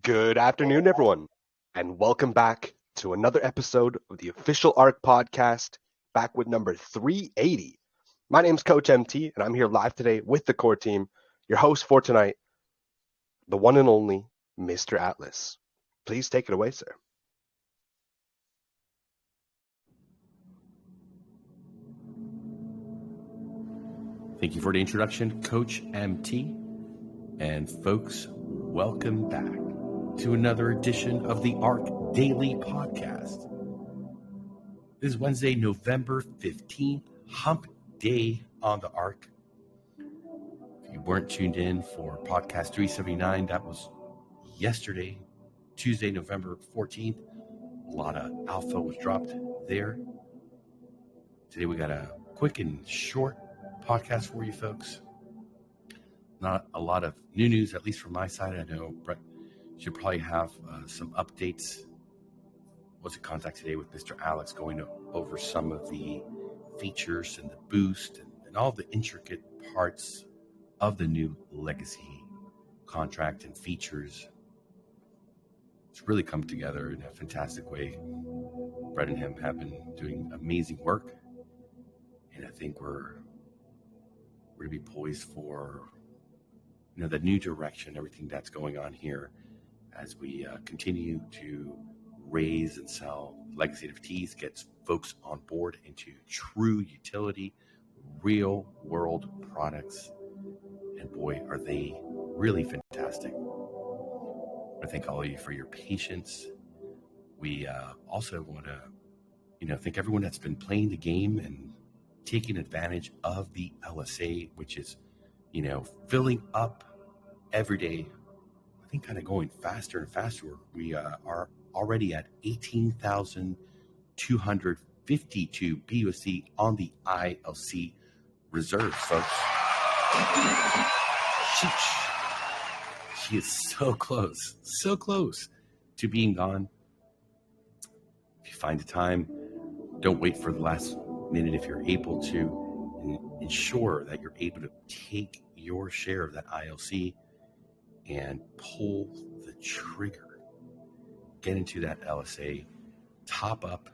Good afternoon, everyone, and welcome back to another episode of the official ARK podcast, back with number 380. My name's Coach MT, and I'm here live today with the core team. Your host for tonight, the one and only Mr. Atlas. Please take it away, sir. Thank you for the introduction, Coach MT. And folks, welcome back to another edition of the ARK Daily Podcast. This is Wednesday, November 15th, Hump Day on the ARK. If you weren't tuned in for podcast 379, that was yesterday, Tuesday, November 14th. A lot of alpha was dropped there. Today we got a quick and short podcast for you folks. Not a lot of new news, at least from my side. I know Brett should probably have some updates. Was in contact today with Mr. Alex, going over some of the features and the boost and all the intricate parts of the new legacy contract and features. It's really come together in a fantastic way. Brett and him have been doing amazing work, and I think we're going to be poised for the new direction, everything that's going on here as we continue to raise and sell legacy NFTs, gets folks on board into true utility, real world products. And boy, are they really fantastic. I thank all of you for your patience. We also want to, thank everyone that's been playing the game and taking advantage of the LSA, which is, filling up every day. I think kind of going faster and faster. We are already at 18,252 BUSD on the ILC reserves, folks. She is so close to being gone. If you find the time, don't wait for the last minute if you're able to, and ensure that you're able to take your share of that ILC and pull the trigger. Get into that LSA, top up.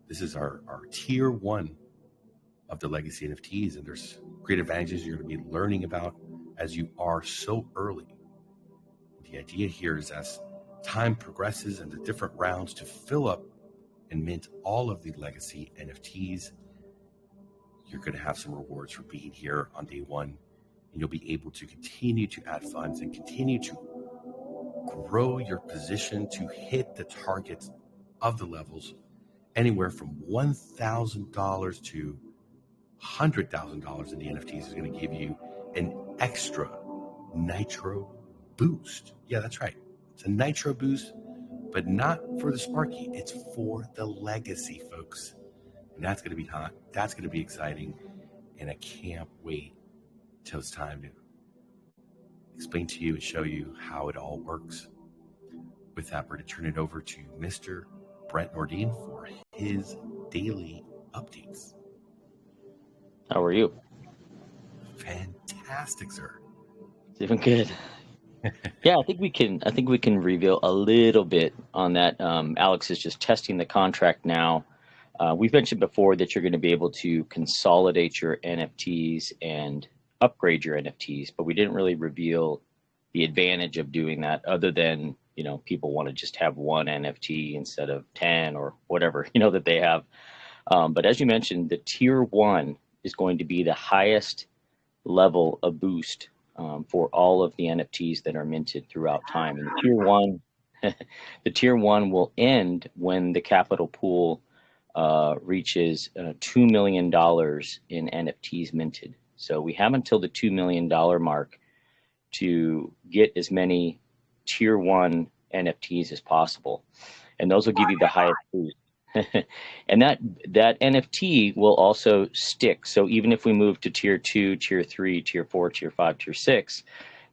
This is our tier one of the legacy NFTs, and there's great advantages you're going to be learning about as you are so early. The idea here is as time progresses and the different rounds to fill up and mint all of the legacy NFTs, you're going to have some rewards for being here on day one. And you'll be able to continue to add funds and continue to grow your position to hit the targets of the levels anywhere from $1,000 to $100,000 in the NFTs is going to give you an extra nitro boost. Yeah, that's right. It's a nitro boost, but not for the Sparky. It's for the legacy, folks. And that's going to be hot. That's going to be exciting. And I can't wait till it's time to explain to you and show you how it all works. With that, we're going to turn it over to Mr. Brett Nordin for his daily updates. How are you? Fantastic, sir. Doing good. Yeah, I think we can reveal a little bit on that. Alex is just testing the contract now. We've mentioned before that you're going to be able to consolidate your NFTs and upgrade your NFTs, but we didn't really reveal the advantage of doing that, other than, people want to just have one NFT instead of 10 or whatever, that they have. But as you mentioned, the tier one is going to be the highest level of boost for all of the NFTs that are minted throughout time. And the tier one will end when the capital pool reaches $2 million in NFTs minted. So we have until the $2 million mark to get as many tier one NFTs as possible. And those will give you the highest boost. And that NFT will also stick. So even if we move to tier 2, tier 3, tier 4, tier 5, tier 6,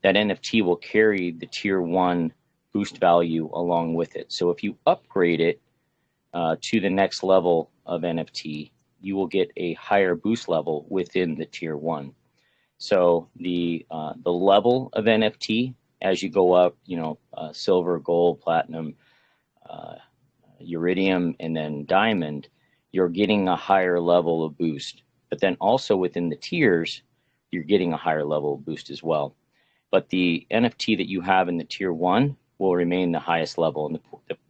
that NFT will carry the tier 1 boost value along with it. So if you upgrade it to the next level of NFT, you will get a higher boost level within the tier 1. So the level of NFT as you go up, silver, gold, platinum, iridium, and then diamond, you're getting a higher level of boost. But then also within the tiers, you're getting a higher level of boost as well. But the NFT that you have in the tier 1 will remain the highest level. And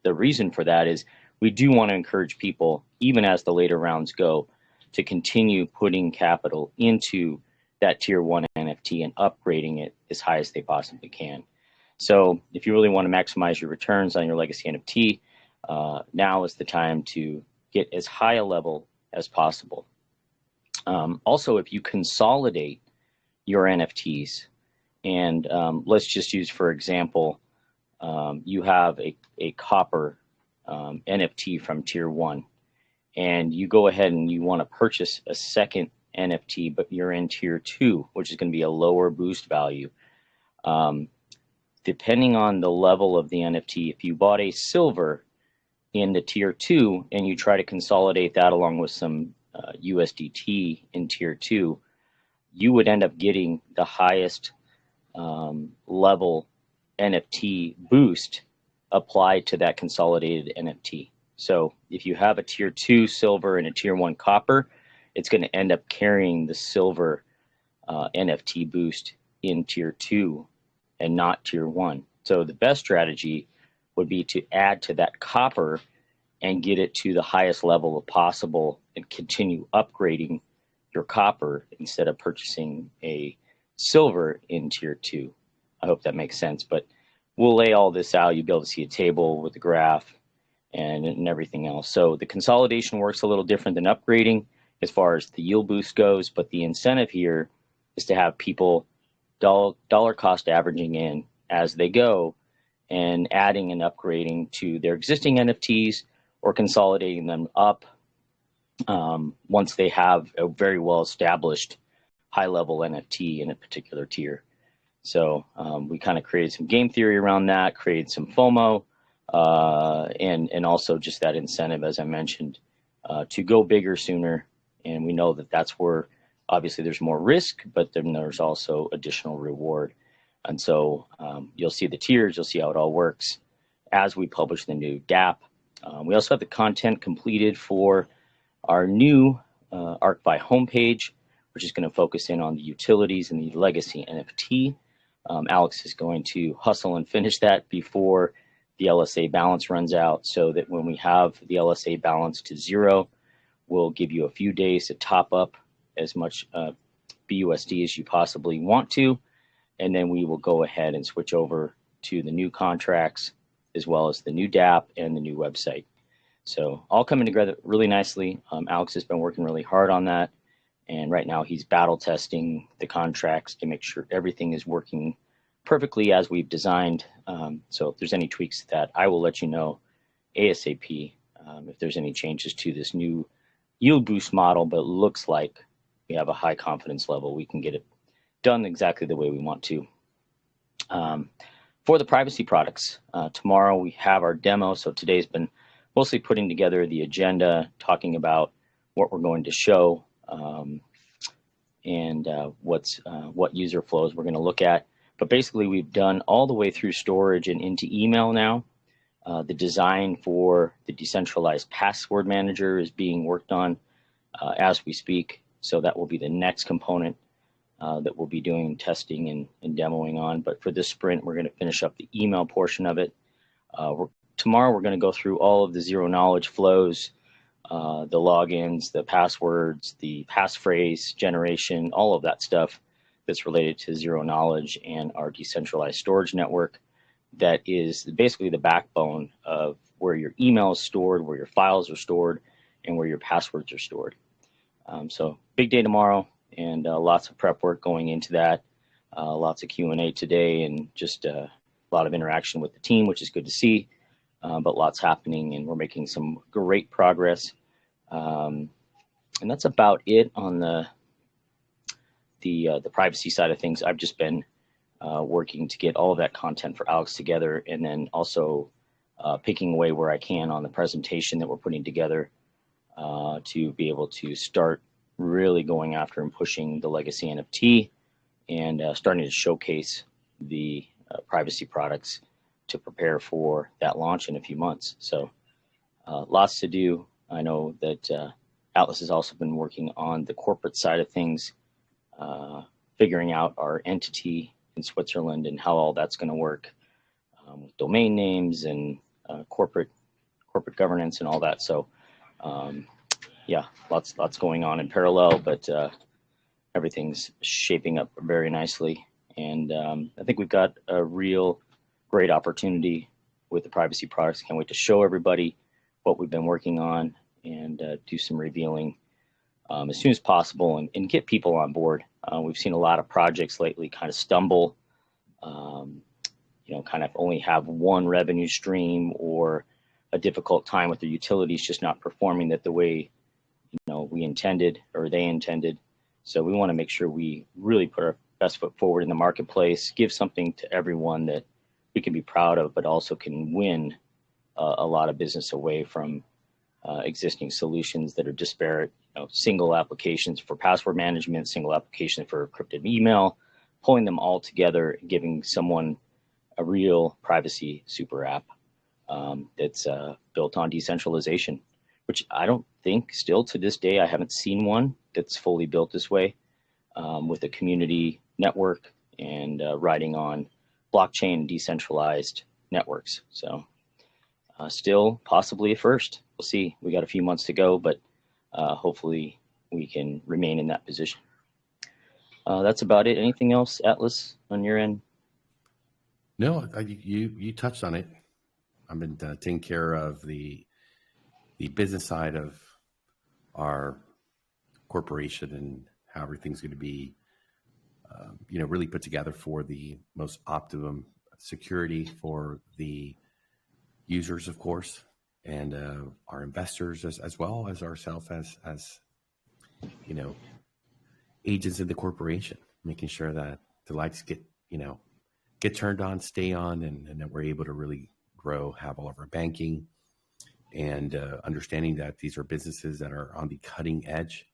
the reason for that is we do want to encourage people, even as the later rounds go, to continue putting capital into that tier 1 NFT and upgrading it as high as they possibly can. So if you really want to maximize your returns on your legacy NFT, now is the time to get as high a level as possible. Also, if you consolidate your NFTs, and let's just use, for example, you have a copper NFT from tier 1, and you go ahead and you want to purchase a second NFT, but you're in tier 2, which is going to be a lower boost value. Depending on the level of the NFT, if you bought a silver in the tier 2 and you try to consolidate that along with some USDT in tier 2, you would end up getting the highest level NFT boost applied to that consolidated NFT. So if you have a tier 2 silver and a tier 1 copper, it's going to end up carrying the silver NFT boost in tier 2 and not tier 1. So the best strategy would be to add to that copper and get it to the highest level possible and continue upgrading your copper instead of purchasing a silver in tier 2. I hope that makes sense, but we'll lay all this out. You'll be able to see a table with the graph and everything else. So the consolidation works a little different than upgrading as far as the yield boost goes, but the incentive here is to have people dollar cost averaging in as they go and adding and upgrading to their existing NFTs or consolidating them up once they have a very well established high level NFT in a particular tier. So we kind of created some game theory around that, created some FOMO, and also just that incentive, as I mentioned, to go bigger sooner. And we know that that's where obviously there's more risk, but then there's also additional reward. And so you'll see the tiers, you'll see how it all works as we publish the new DApp. We also have the content completed for our new ArkFi homepage, which is going to focus in on the utilities and the legacy NFT. Alex is going to hustle and finish that before the LSA balance runs out, so that when we have the LSA balance to 0, we'll give you a few days to top up as much BUSD as you possibly want to, and then we will go ahead and switch over to the new contracts as well as the new DApp and the new website. So all coming together really nicely. Alex has been working really hard on that, and right now he's battle testing the contracts to make sure everything is working perfectly as we've designed. So if there's any tweaks to that, I will let you know ASAP if there's any changes to this new yield boost model, but it looks like we have a high confidence level. We can get it done exactly the way we want to. For the privacy products, tomorrow we have our demo. So today's been mostly putting together the agenda, talking about what we're going to show, and what user flows we're going to look at. But basically, we've done all the way through storage and into email now. The design for the decentralized password manager is being worked on as we speak. So that will be the next component that we'll be doing testing and demoing on. But for this sprint, we're going to finish up the email portion of it. Tomorrow, we're going to go through all of the zero knowledge flows, the logins, the passwords, the passphrase generation, all of that stuff that's related to zero knowledge and our decentralized storage network. That is basically the backbone of where your email is stored, where your files are stored, and where your passwords are stored. So big day tomorrow, and lots of prep work going into that. Lots of Q&A today, and just a lot of interaction with the team, which is good to see. But lots happening, and we're making some great progress. And that's about it on the privacy side of things. I've just been working to get all of that content for Alex together, and then also picking away where I can on the presentation that we're putting together to be able to start really going after and pushing the legacy NFT and starting to showcase the privacy products to prepare for that launch in a few months. So lots to do. I know that Atlas has also been working on the corporate side of things, figuring out our entity in Switzerland and how all that's going to work with domain names and corporate governance and all that. So yeah, lots going on in parallel, but everything's shaping up very nicely. And I think we've got a real great opportunity with the privacy products. Can't wait to show everybody what we've been working on and do some revealing as soon as possible and get people on board. We've seen a lot of projects lately kind of stumble, kind of only have one revenue stream or a difficult time with the utilities just not performing that the way we intended or they intended. So we want to make sure we really put our best foot forward in the marketplace, give something to everyone that we can be proud of, but also can win a lot of business away from existing solutions that are disparate. Single applications for password management, single application for encrypted email, pulling them all together, giving someone a real privacy super app that's built on decentralization, which I don't think still to this day, I haven't seen one that's fully built this way with a community network and riding on blockchain decentralized networks. So still possibly a first. We'll see. We got a few months to go, but hopefully we can remain in that position. That's about it. Anything else, Atlas, on your end? No, you touched on it. I've been taking care of the business side of our corporation and how everything's going to be, really put together for the most optimum security for the users, of course, and our investors as well as ourselves as agents in the corporation, making sure that the lights get turned on, stay on, and that we're able to really grow, have all of our banking, and understanding that these are businesses that are on the cutting edge,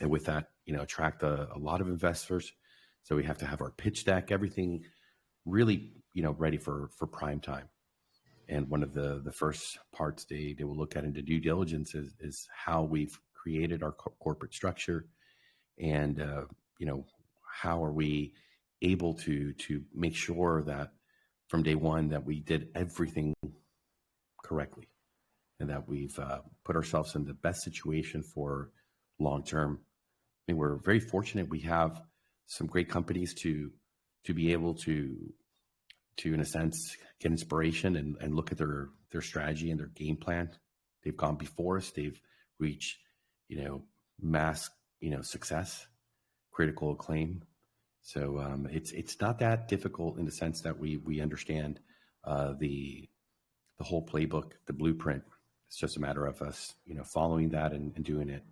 and with that, attract a lot of investors. So we have to have our pitch deck, everything really, ready for prime time. And one of the first parts they will look at into due diligence is how we've created our corporate structure, and how are we able to make sure that from day one that we did everything correctly, and that we've put ourselves in the best situation for long term. I mean, we're very fortunate. We have some great companies to be able to in a sense get inspiration and look at their strategy and their game plan. They've gone before us. They've reached mass success, critical acclaim. So it's not that difficult in the sense that we understand the whole playbook, the blueprint. It's just a matter of us following that and doing it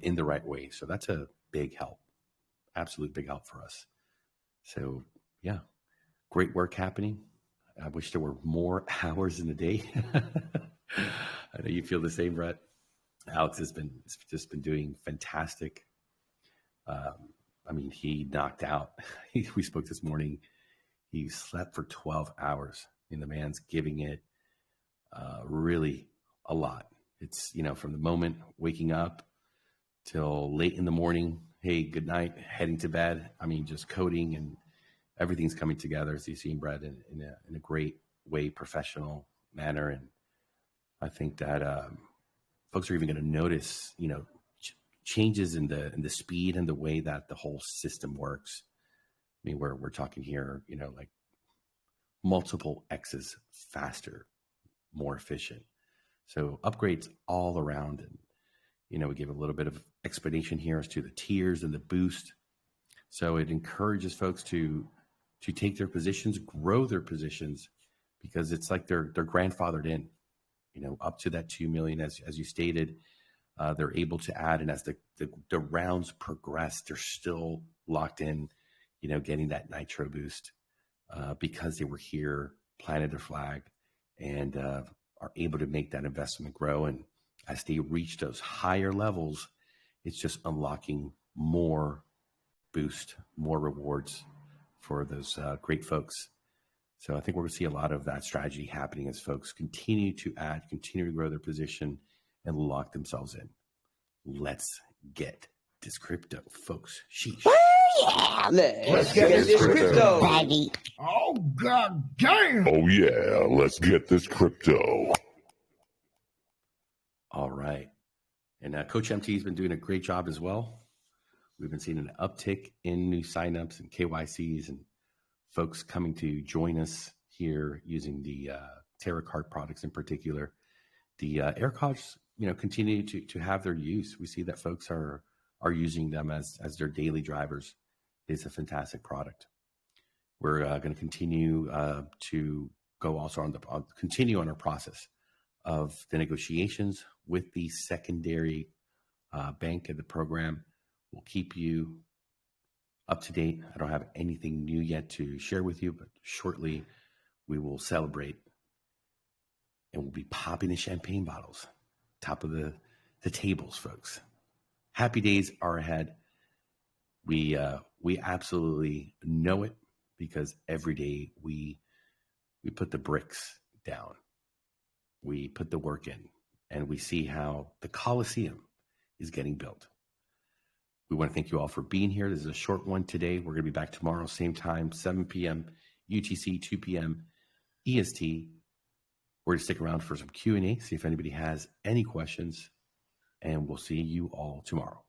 in the right way. So that's a big help, absolute big help for us. So yeah, great work happening. I wish there were more hours in the day. I know you feel the same, Brett. Alex has just been doing fantastic. I mean, he knocked out. We spoke this morning. He slept for 12 hours. And the man's giving it really a lot. It's, from the moment waking up till late in the morning, hey, good night, heading to bed. I mean, just coding and everything's coming together, as you've seen, Brett, in a great way, professional manner. And I think that folks are even going to notice, changes in the speed and the way that the whole system works. I mean, we're talking here, like multiple X's faster, more efficient. So upgrades all around. And, we give a little bit of explanation here as to the tiers and the boost. So it encourages folks to take their positions, grow their positions, because it's like they're grandfathered in, up to that 2 million, as you stated. They're able to add, and as the rounds progress, they're still locked in, getting that nitro boost because they were here, planted their flag, and are able to make that investment grow. And as they reach those higher levels, it's just unlocking more boost, more rewards for those great folks So I think we're going to see a lot of that strategy happening as folks continue to add, continue to grow their position, and lock themselves in. Let's get this crypto, folks. Sheesh. Yeah, let's get this crypto. Baggy. Oh, god damn. Oh, yeah, let's get this crypto. All right. And Coach MT has been doing a great job as well. We've been seeing an uptick in new signups and KYCs and folks coming to join us here using the Terra Card products in particular. The AirCods, continue to have their use. We see that folks are using them as their daily drivers. It's a fantastic product. We're going to continue to go also continue on our process of the negotiations with the secondary bank of the program. We'll keep you up to date. I don't have anything new yet to share with you, but shortly we will celebrate and we'll be popping the champagne bottles, top of the tables, folks. Happy days are ahead. We absolutely know it because every day we put the bricks down. We put the work in, and we see how the Coliseum is getting built. We want to thank you all for being here. This is a short one today. We're going to be back tomorrow, same time, 7 p.m. UTC, 2 p.m. EST. We're going to stick around for some Q&A, see if anybody has any questions, and we'll see you all tomorrow.